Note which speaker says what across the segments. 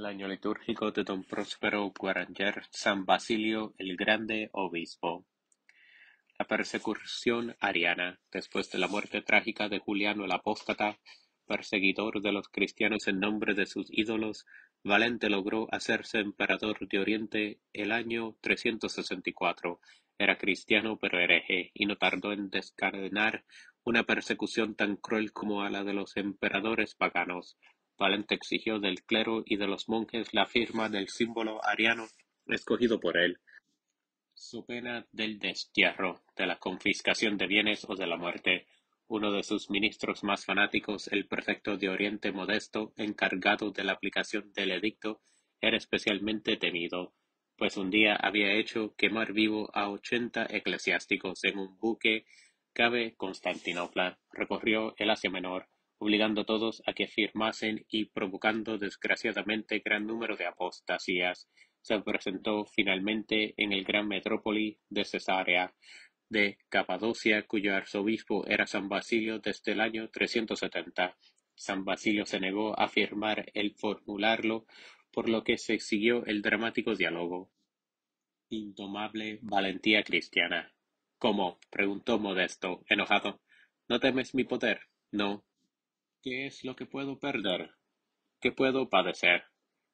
Speaker 1: el año litúrgico de don Próspero Guaranger, San Basilio el Grande Obispo. La persecución ariana, después de la muerte trágica de Juliano el Apóstata, perseguidor de los cristianos en nombre de sus ídolos, Valente logró hacerse emperador de Oriente el año 364. Era cristiano pero hereje, y no tardó en desencadenar una persecución tan cruel como a la de los emperadores paganos. Valente exigió del clero y de los monjes la firma del símbolo ariano escogido por él, so pena del destierro, de la confiscación de bienes o de la muerte. Uno de sus ministros más fanáticos, el prefecto de Oriente Modesto, encargado de la aplicación del edicto, era especialmente temido, pues un día había hecho quemar vivo a 80 eclesiásticos en un buque cabe Constantinopla. Recorrió el Asia Menor, obligando a todos a que firmasen y provocando desgraciadamente gran número de apostasías. Se presentó finalmente en el gran metrópoli de Cesarea de Capadocia, cuyo arzobispo era San Basilio desde el año 370. San Basilio se negó a firmar el formularlo, por lo que se siguió el dramático diálogo. Indomable valentía cristiana. ¿Cómo? Preguntó Modesto, enojado. ¿No temes mi poder? No. ¿Qué es lo que puedo perder? ¿Qué puedo padecer?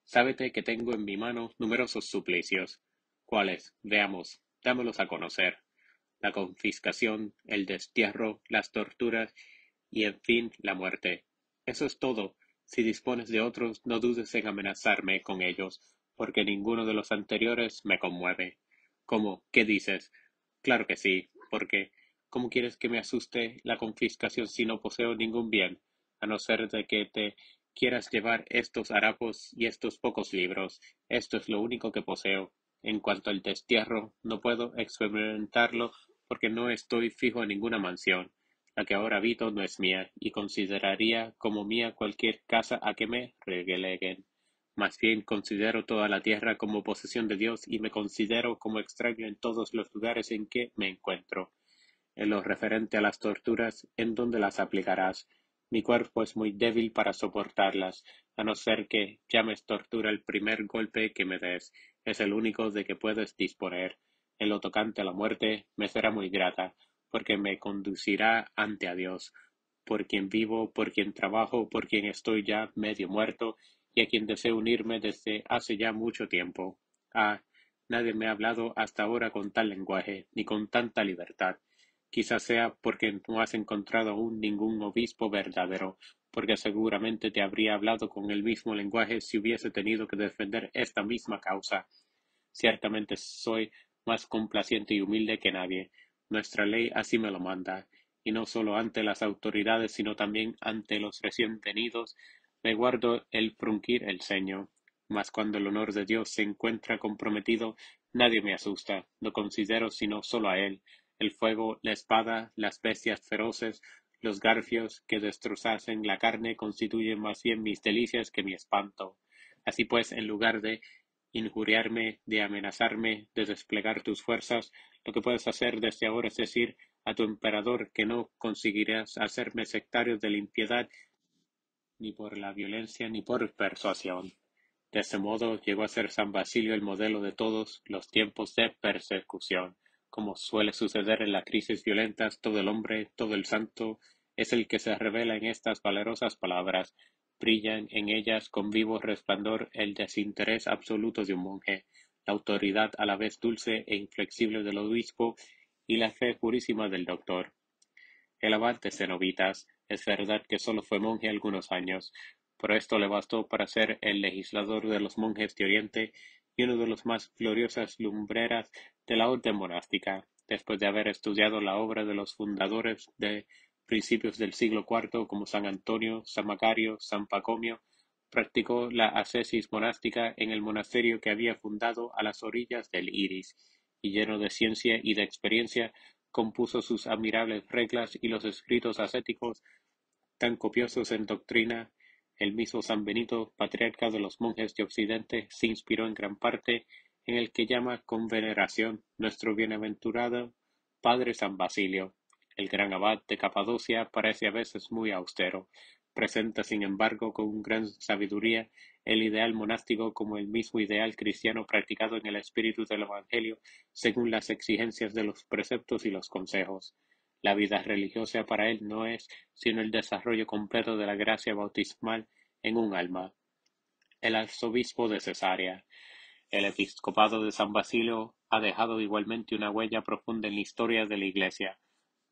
Speaker 1: Sábete que tengo en mi mano numerosos suplicios. ¿Cuáles? Veamos, dámelos a conocer. La confiscación, el destierro, las torturas y, en fin, la muerte. Eso es todo. Si dispones de otros, no dudes en amenazarme con ellos, porque ninguno de los anteriores me conmueve. ¿Cómo? ¿Qué dices? Claro que sí, porque ¿cómo quieres que me asuste la confiscación si no poseo ningún bien, a no ser de que te quieras llevar estos harapos y estos pocos libros? Esto es lo único que poseo. En cuanto al destierro, no puedo experimentarlo porque no estoy fijo en ninguna mansión. La que ahora habito no es mía, y consideraría como mía cualquier casa a que me releguen. Más bien considero toda la tierra como posesión de Dios y me considero como extraño en todos los lugares en que me encuentro. En lo referente a las torturas, ¿en dónde las aplicarás? Mi cuerpo es muy débil para soportarlas, a no ser que llames tortura el primer golpe que me des. Es el único de que puedes disponer. En lo tocante a la muerte, me será muy grata, porque me conducirá ante a Dios, por quien vivo, por quien trabajo, por quien estoy ya medio muerto, y a quien deseo unirme desde hace ya mucho tiempo. Ah, nadie me ha hablado hasta ahora con tal lenguaje, ni con tanta libertad. Quizás sea porque no has encontrado aún ningún obispo verdadero, porque seguramente te habría hablado con el mismo lenguaje si hubiese tenido que defender esta misma causa. Ciertamente soy más complaciente y humilde que nadie. Nuestra ley así me lo manda, y no solo ante las autoridades, sino también ante los recién venidos, me guardo el fruncir el ceño. Mas cuando el honor de Dios se encuentra comprometido, nadie me asusta, no considero sino solo a Él, el fuego, la espada, las bestias feroces, los garfios que destrozasen la carne constituyen más bien mis delicias que mi espanto. Así pues, en lugar de injuriarme, de amenazarme, de desplegar tus fuerzas, lo que puedes hacer desde ahora es decir a tu emperador que no conseguirás hacerme sectario de la impiedad ni por la violencia ni por persuasión. De ese modo llegó a ser San Basilio el modelo de todos los tiempos de persecución. Como suele suceder en las crisis violentas, todo el hombre, todo el santo, es el que se revela en estas valerosas palabras. Brillan en ellas con vivo resplandor el desinterés absoluto de un monje, la autoridad a la vez dulce e inflexible del obispo y la fe purísima del doctor. El abad de Cenobitas, es verdad que sólo fue monje algunos años, pero esto le bastó para ser el legislador de los monjes de Oriente y uno de los más gloriosas lumbreras de la orden monástica, después de haber estudiado la obra de los fundadores de principios del siglo IV como San Antonio, San Macario, San Pacomio, practicó la ascesis monástica en el monasterio que había fundado a las orillas del Iris, y lleno de ciencia y de experiencia, compuso sus admirables reglas y los escritos ascéticos tan copiosos en doctrina. El mismo San Benito, patriarca de los monjes de Occidente, se inspiró en gran parte en el que llama con veneración nuestro bienaventurado padre San Basilio. El gran abad de Capadocia parece a veces muy austero, presenta sin embargo con gran sabiduría el ideal monástico como el mismo ideal cristiano practicado en el espíritu del Evangelio según las exigencias de los preceptos y los consejos. La vida religiosa para él no es sino el desarrollo completo de la gracia bautismal en un alma. El arzobispo de Cesarea. El episcopado de San Basilio ha dejado igualmente una huella profunda en la historia de la Iglesia.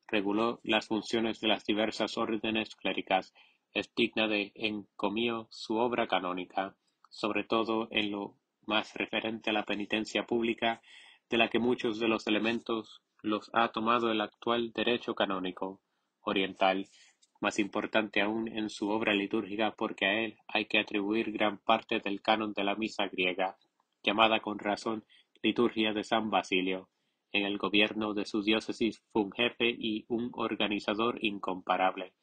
Speaker 1: Reguló las funciones de las diversas órdenes cléricas, es digna de encomio su obra canónica, sobre todo en lo más referente a la penitencia pública, de la que muchos de los elementos los ha tomado el actual derecho canónico oriental, más importante aún en su obra litúrgica porque a él hay que atribuir gran parte del canon de la misa griega, llamada con razón Liturgia de San Basilio. En el gobierno de su diócesis fue un jefe y un organizador incomparable.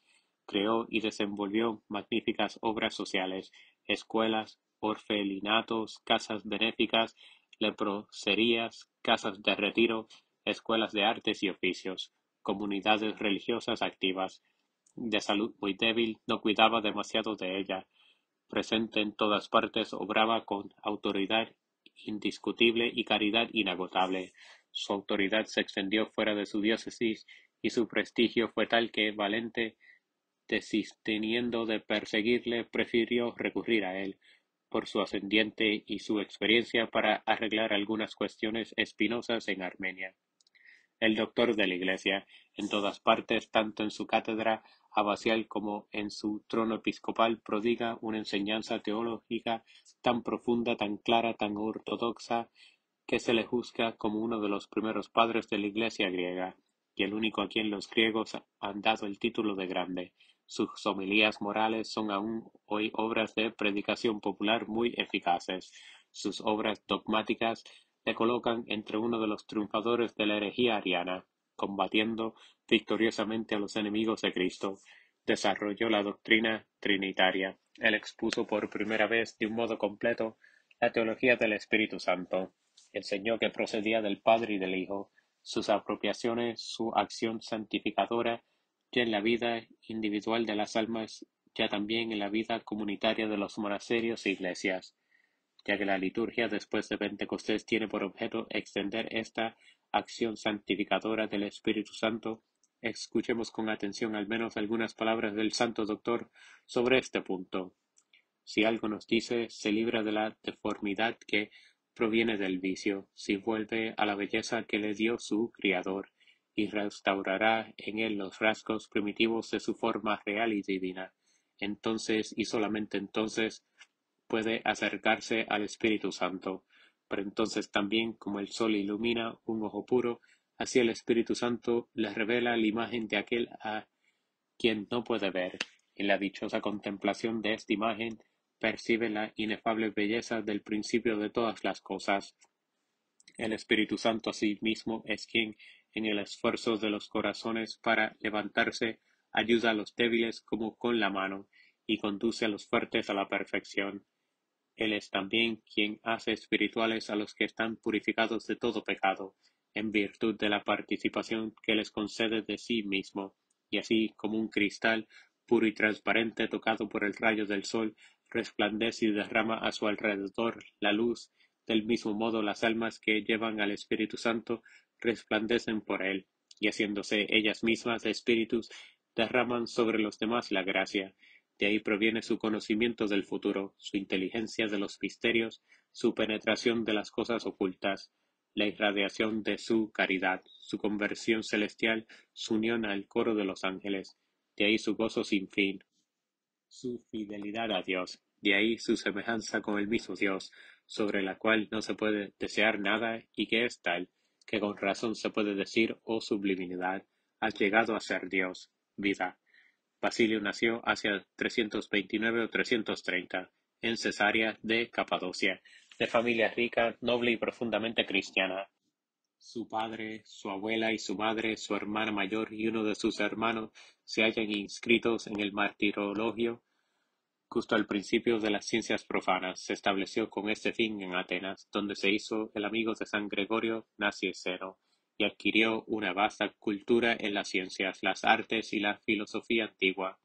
Speaker 1: Creó y desenvolvió magníficas obras sociales, escuelas, orfelinatos, casas benéficas, leproserías, casas de retiro, escuelas de artes y oficios, comunidades religiosas activas. De salud muy débil, no cuidaba demasiado de ella. Presente en todas partes, obraba con autoridad indiscutible y caridad inagotable. Su autoridad se extendió fuera de su diócesis y su prestigio fue tal que Valente, desistiendo de perseguirle, prefirió recurrir a él, por su ascendiente y su experiencia, para arreglar algunas cuestiones espinosas en Armenia. El doctor de la Iglesia, en todas partes, tanto en su cátedra abacial como en su trono episcopal, prodiga una enseñanza teológica tan profunda, tan clara, tan ortodoxa, que se le juzga como uno de los primeros padres de la Iglesia griega, y el único a quien los griegos han dado el título de grande. Sus homilías morales son aún hoy obras de predicación popular muy eficaces. Sus obras dogmáticas le colocan entre uno de los triunfadores de la herejía ariana, combatiendo victoriosamente a los enemigos de Cristo. Desarrolló la doctrina trinitaria. Él expuso por primera vez de un modo completo la teología del Espíritu Santo. Enseñó que procedía del Padre y del Hijo, sus apropiaciones, su acción santificadora, ya en la vida individual de las almas, ya también en la vida comunitaria de los monasterios e iglesias, ya que la liturgia después de Pentecostés tiene por objeto extender esta acción santificadora del Espíritu Santo. Escuchemos con atención al menos algunas palabras del Santo Doctor sobre este punto. Si algo nos dice, se libra de la deformidad que proviene del vicio, si vuelve a la belleza que le dio su Criador, y restaurará en él los rasgos primitivos de su forma real y divina. Entonces, y solamente entonces, puede acercarse al Espíritu Santo. Pero entonces también, como el sol ilumina un ojo puro, así el Espíritu Santo le revela la imagen de aquel a quien no puede ver. En la dichosa contemplación de esta imagen, percibe la inefable belleza del principio de todas las cosas. El Espíritu Santo asimismo es quien, en el esfuerzo de los corazones para levantarse, ayuda a los débiles como con la mano, y conduce a los fuertes a la perfección. Él es también quien hace espirituales a los que están purificados de todo pecado, en virtud de la participación que les concede de sí mismo, y así como un cristal puro y transparente tocado por el rayo del sol, resplandece y derrama a su alrededor la luz. Del mismo modo las almas que llevan al Espíritu Santo resplandecen por él, y haciéndose ellas mismas espíritus, derraman sobre los demás la gracia. De ahí proviene su conocimiento del futuro, su inteligencia de los misterios, su penetración de las cosas ocultas, la irradiación de su caridad, su conversión celestial, su unión al coro de los ángeles. De ahí su gozo sin fin, su fidelidad a Dios. De ahí su semejanza con el mismo Dios, sobre la cual no se puede desear nada y que es tal, que con razón se puede decir, oh sublimidad, has llegado a ser Dios, vida. Basilio nació hacia 329 o 330, en Cesarea de Capadocia, de familia rica, noble y profundamente cristiana. Su padre, su abuela y su madre, su hermana mayor y uno de sus hermanos se hallan inscritos en el martirologio. Justo al principio de las ciencias profanas, se estableció con este fin en Atenas, donde se hizo el amigo de San Gregorio Nacianceno, y adquirió una vasta cultura en las ciencias, las artes y la filosofía antigua.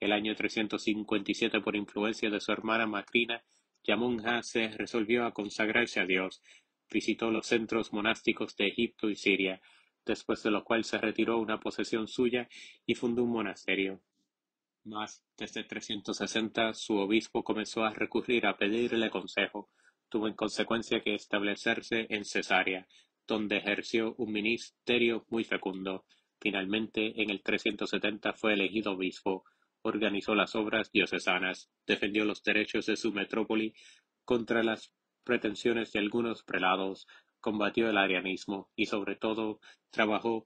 Speaker 1: El año 357, por influencia de su hermana Macrina, Yamunja se resolvió a consagrarse a Dios. Visitó los centros monásticos de Egipto y Siria, después de lo cual se retiró a una posesión suya y fundó un monasterio. Mas, desde 360, su obispo comenzó a recurrir a pedirle consejo. Tuvo en consecuencia que establecerse en Cesarea, donde ejerció un ministerio muy fecundo. Finalmente, en el 370 fue elegido obispo, organizó las obras diocesanas, defendió los derechos de su metrópoli contra las pretensiones de algunos prelados, combatió el arianismo y, sobre todo, trabajó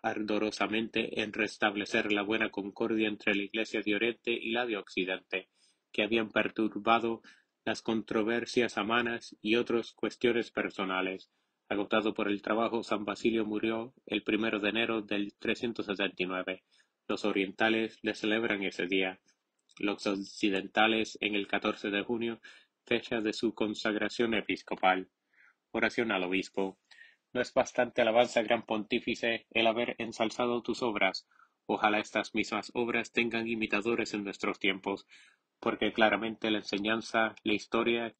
Speaker 1: ardorosamente en restablecer la buena concordia entre la Iglesia de Oriente y la de Occidente, que habían perturbado las controversias amanas y otras cuestiones personales. Agotado por el trabajo, San Basilio murió el 1 de enero del 379. Los orientales le celebran ese día, los occidentales en el 14 de junio, fecha de su consagración episcopal. Oración al obispo. ¿No es bastante alabanza, gran pontífice, el haber ensalzado tus obras? Ojalá estas mismas obras tengan imitadores en nuestros tiempos, porque claramente la enseñanza, la historia,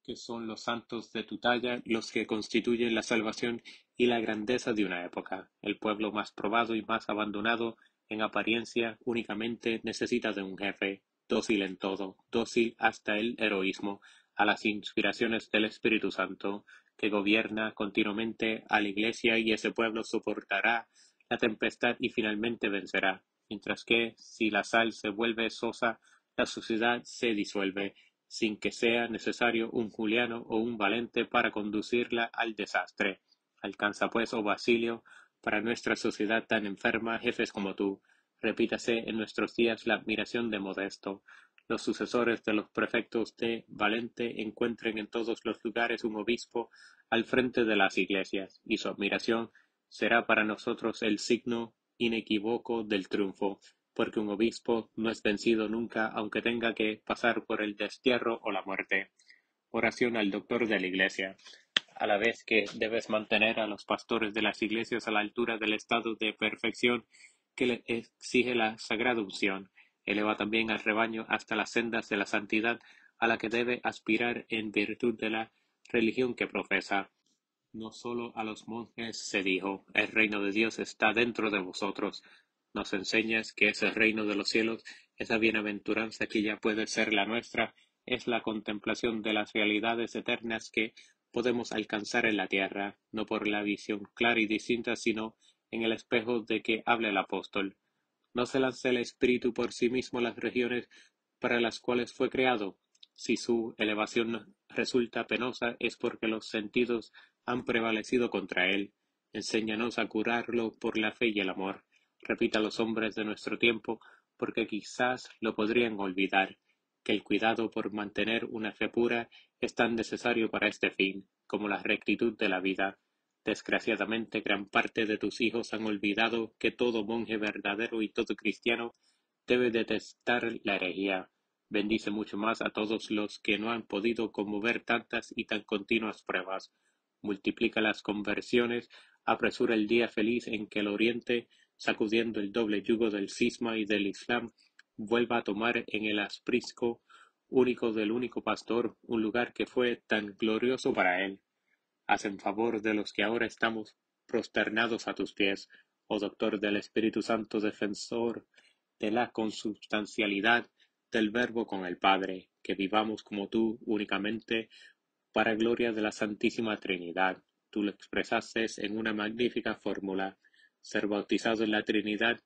Speaker 1: que son los santos de tu talla los que constituyen la salvación y la grandeza de una época. El pueblo más probado y más abandonado en apariencia únicamente necesita de un jefe, dócil en todo, dócil hasta el heroísmo, a las inspiraciones del Espíritu Santo, que gobierna continuamente a la Iglesia, y ese pueblo soportará la tempestad y finalmente vencerá. Mientras que, si la sal se vuelve sosa, la sociedad se disuelve, sin que sea necesario un Juliano o un Valente para conducirla al desastre. Alcanza pues, oh Basilio, para nuestra sociedad tan enferma, jefes como tú. Repítase en nuestros días la admiración de Modesto. Los sucesores de los prefectos de Valente encuentren en todos los lugares un obispo al frente de las iglesias, y su admiración será para nosotros el signo inequívoco del triunfo, porque un obispo no es vencido nunca, aunque tenga que pasar por el destierro o la muerte. Oración al doctor de la Iglesia. A la vez que debes mantener a los pastores de las iglesias a la altura del estado de perfección que le exige la sagrada unción, eleva también al rebaño hasta las sendas de la santidad a la que debe aspirar en virtud de la religión que profesa. No sólo a los monjes se dijo: el reino de Dios está dentro de vosotros. Nos enseñas que ese reino de los cielos, esa bienaventuranza que ya puede ser la nuestra, es la contemplación de las realidades eternas que podemos alcanzar en la tierra, no por la visión clara y distinta, sino en el espejo de que habla el apóstol. No se lanza el espíritu por sí mismo a las regiones para las cuales fue creado. Si su elevación resulta penosa, es porque los sentidos han prevalecido contra él. Enséñanos a curarlo por la fe y el amor. Repita a los hombres de nuestro tiempo, porque quizás lo podrían olvidar, que el cuidado por mantener una fe pura es tan necesario para este fin, como la rectitud de la vida. Desgraciadamente, gran parte de tus hijos han olvidado que todo monje verdadero y todo cristiano debe detestar la herejía. Bendice mucho más a todos los que no han podido conmover tantas y tan continuas pruebas. Multiplica las conversiones, apresura el día feliz en que el Oriente, sacudiendo el doble yugo del cisma y del Islam, vuelva a tomar en el aprisco único del único pastor un lugar que fue tan glorioso para él. Haz en favor de los que ahora estamos prosternados a tus pies, oh Doctor del Espíritu Santo, defensor de la consubstancialidad del Verbo con el Padre, que vivamos como tú únicamente para gloria de la Santísima Trinidad. Tú lo expresaste en una magnífica fórmula: ser bautizado en la Trinidad,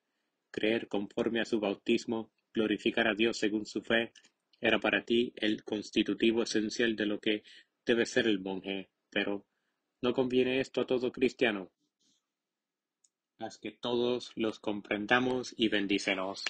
Speaker 1: creer conforme a su bautismo, glorificar a Dios según su fe, era para ti el constitutivo esencial de lo que debe ser el monje. Pero ¿no conviene esto a todo cristiano? Haz que todos los comprendamos y bendícenos.